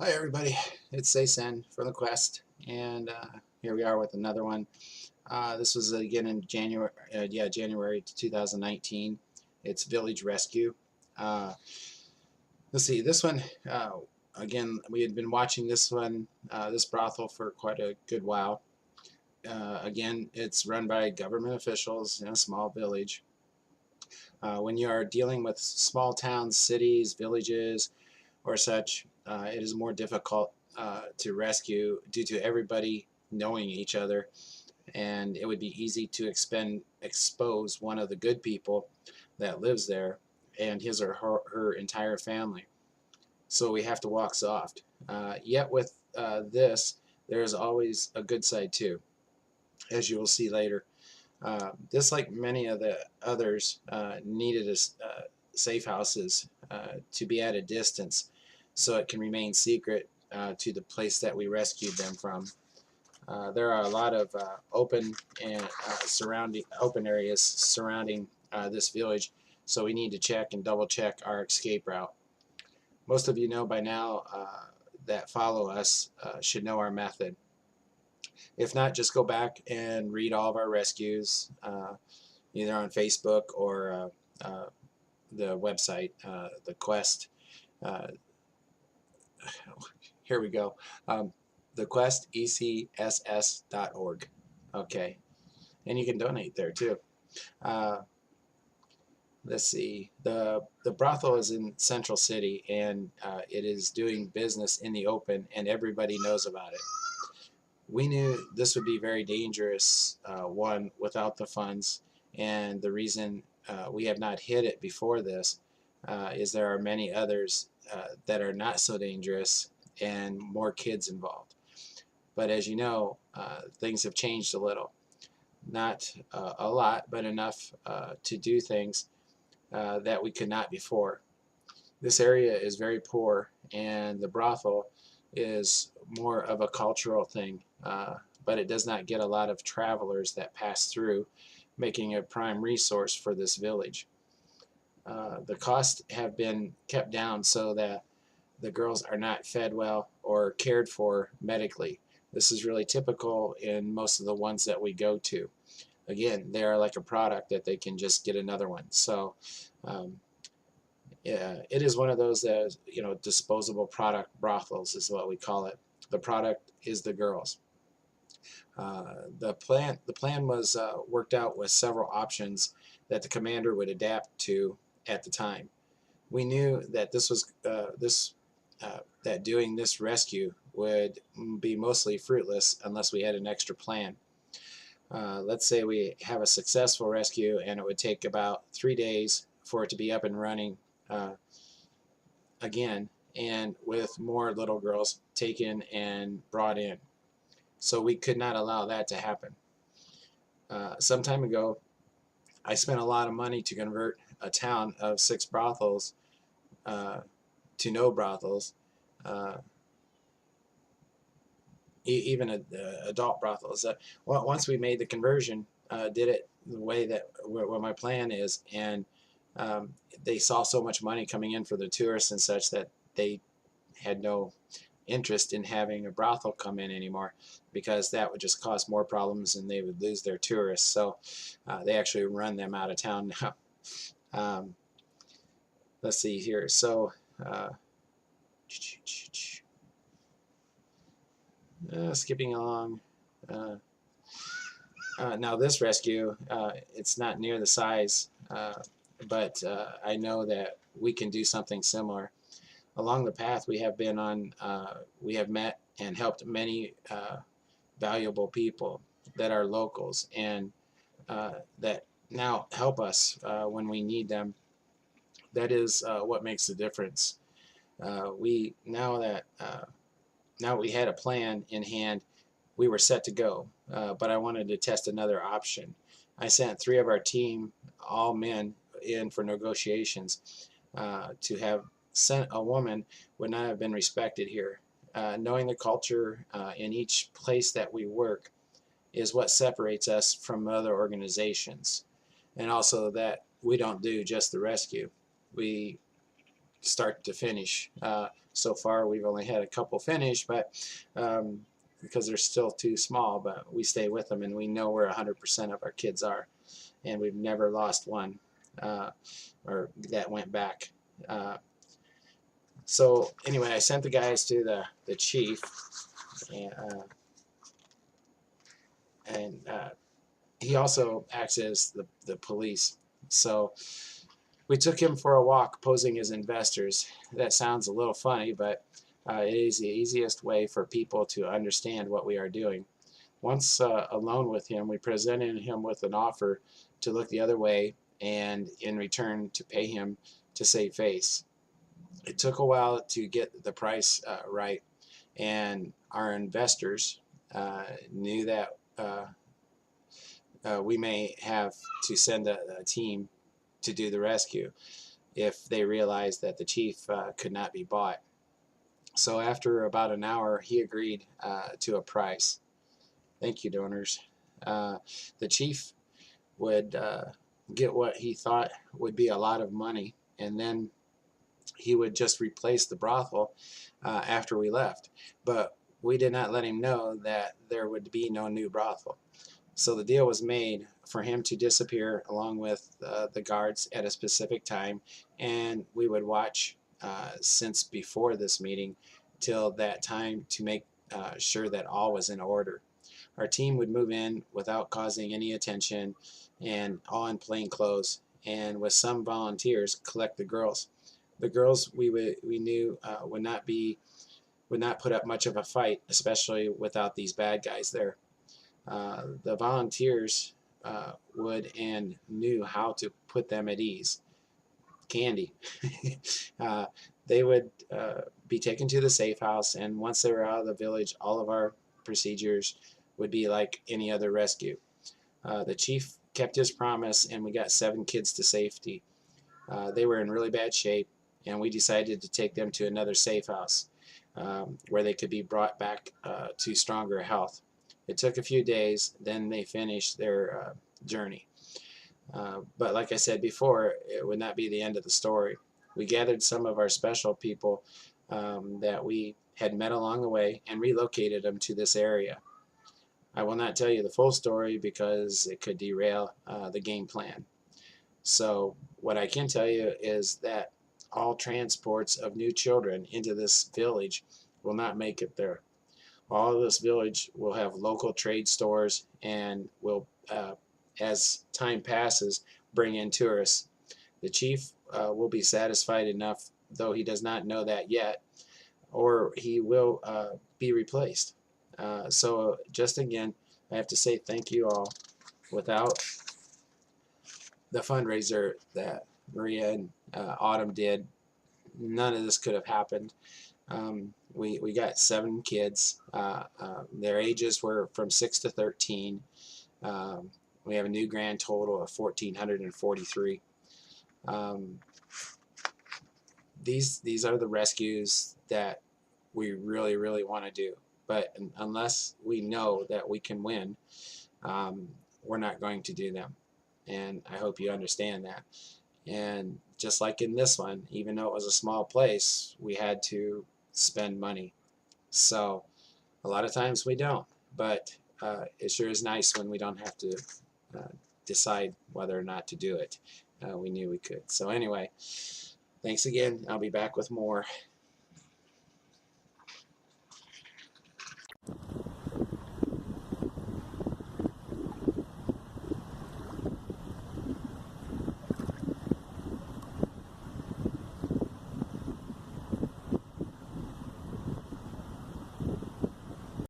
Hi everybody, it's Sen from the Quest, and here we are with another one. This was again in January, January 2019. It's Village Rescue. Uh, let's see, this one, again, we had been watching this one, this brothel for quite a good while. Again, it's run by government officials in a small village. When you are dealing with small towns, cities, villages, or such, it is more difficult to rescue due to everybody knowing each other, and it would be easy to expose one of the good people that lives there and his or her entire family. So we have to walk soft. Yet with this, there's always a good side too, as you will see later. This, like many of the others, needed safe houses to be at a distance so it can remain secret to the place that we rescued them from. There are a lot of open and surrounding open areas surrounding this village, so we need to check and double check our escape route. Most of you know by now that follow us should know our method. If not, just go back and read all of our rescues, either on Facebook or the website, the Quest. Uh, here we go. The Quest ECSS.org. Okay, and you can donate there too. Uh, let's see. The brothel is in Central City, and it is doing business in the open, and everybody knows about it. We knew this would be very dangerous, one, without the funds, and the reason we have not hit it before this is there are many others that are not so dangerous and more kids involved. But as you know, things have changed a little. Not a lot, but enough to do things that we could not before. This area is very poor, and the brothel is more of a cultural thing, but it does not get a lot of travelers that pass through, making it a prime resource for this village. The costs have been kept down so that the girls are not fed well or cared for medically. This is really typical in most of the ones that we go to. Again, they are like a product that they can just get another one. So um, yeah, it is one of those that, disposable product brothels is what we call it. The product is the girls. The plan was worked out with several options that the commander would adapt to at the time. We knew that that doing this rescue would be mostly fruitless unless we had an extra plan. Let's say we have a successful rescue and it would take about 3 days for it to be up and running uh, again, and with more little girls taken and brought in. So we could not allow that to happen. Some time ago, I spent a lot of money to convert a town of 6 brothels uh, to no brothels, uh, even adult brothels. Well, once we made the conversion, did it the way that what my plan is, and they saw so much money coming in for the tourists and such that they had no interest in having a brothel come in anymore, because that would just cause more problems and they would lose their tourists. So they actually run them out of town now. Um, let's see here. So skipping along. Uh, now this rescue, it's not near the size, but I know that we can do something similar. Along the path we have been on, we have met and helped many valuable people that are locals and that now help us when we need them. That is what makes the difference. We now we had a plan in hand, we were set to go, but I wanted to test another option. I sent 3 of our team, all men, in for negotiations. To have sent a woman would not have been respected here. Knowing the culture in each place that we work is what separates us from other organizations, and also that we don't do just the rescue. We start to finish. So far we've only had a couple finish, but because they're still too small, but we stay with them and we know where 100% of our kids are, and we've never lost one or that went back. So anyway, I sent the guys to the chief, and he also acts as the police. So we took him for a walk posing as investors. That sounds a little funny, but it is the easiest way for people to understand what we are doing. Once alone with him, we presented him with an offer to look the other way and in return to pay him to save face. It took a while to get the price right, and our investors knew that we may have to send a team to do the rescue if they realized that the chief could not be bought. So after about an hour, he agreed to a price. Thank you, donors. The chief would get what he thought would be a lot of money, and then he would just replace the brothel after we left. But we did not let him know that there would be no new brothel. So the deal was made for him to disappear along with the guards at a specific time, and we would watch since before this meeting till that time to make sure that all was in order. Our team would move in without causing any attention and all in plain clothes, and with some volunteers collect the girls. The girls we knew would not put up much of a fight, especially without these bad guys there. The volunteers would and knew how to put them at ease. Candy. They would be taken to the safe house, and once they were out of the village, all of our procedures would be like any other rescue. The chief kept his promise, and we got 7 kids to safety. They were in really bad shape, and we decided to take them to another safe house where they could be brought back to stronger health. It took a few days, then they finished their journey. But like I said before, it would not be the end of the story. We gathered some of our special people that we had met along the way and relocated them to this area. I will not tell you the full story because it could derail the game plan. So what I can tell you is that all transports of new children into this village will not make it there. All of this village will have local trade stores and will, as time passes, bring in tourists. The chief will be satisfied enough, though he does not know that yet, or he will be replaced. So just again, I have to say thank you all. Without the fundraiser that Maria and Autumn did, none of this could have happened. We got 7 kids. Their ages were from 6 to 13. We have a new grand total of 1,443. These are the rescues that we really want to do. But unless we know that we can win, we're not going to do them. And I hope you understand that. And just like in this one, even though it was a small place, we had to spend money. So a lot of times we don't, but it sure is nice when we don't have to decide whether or not to do it. We knew we could. So anyway, thanks again. I'll be back with more.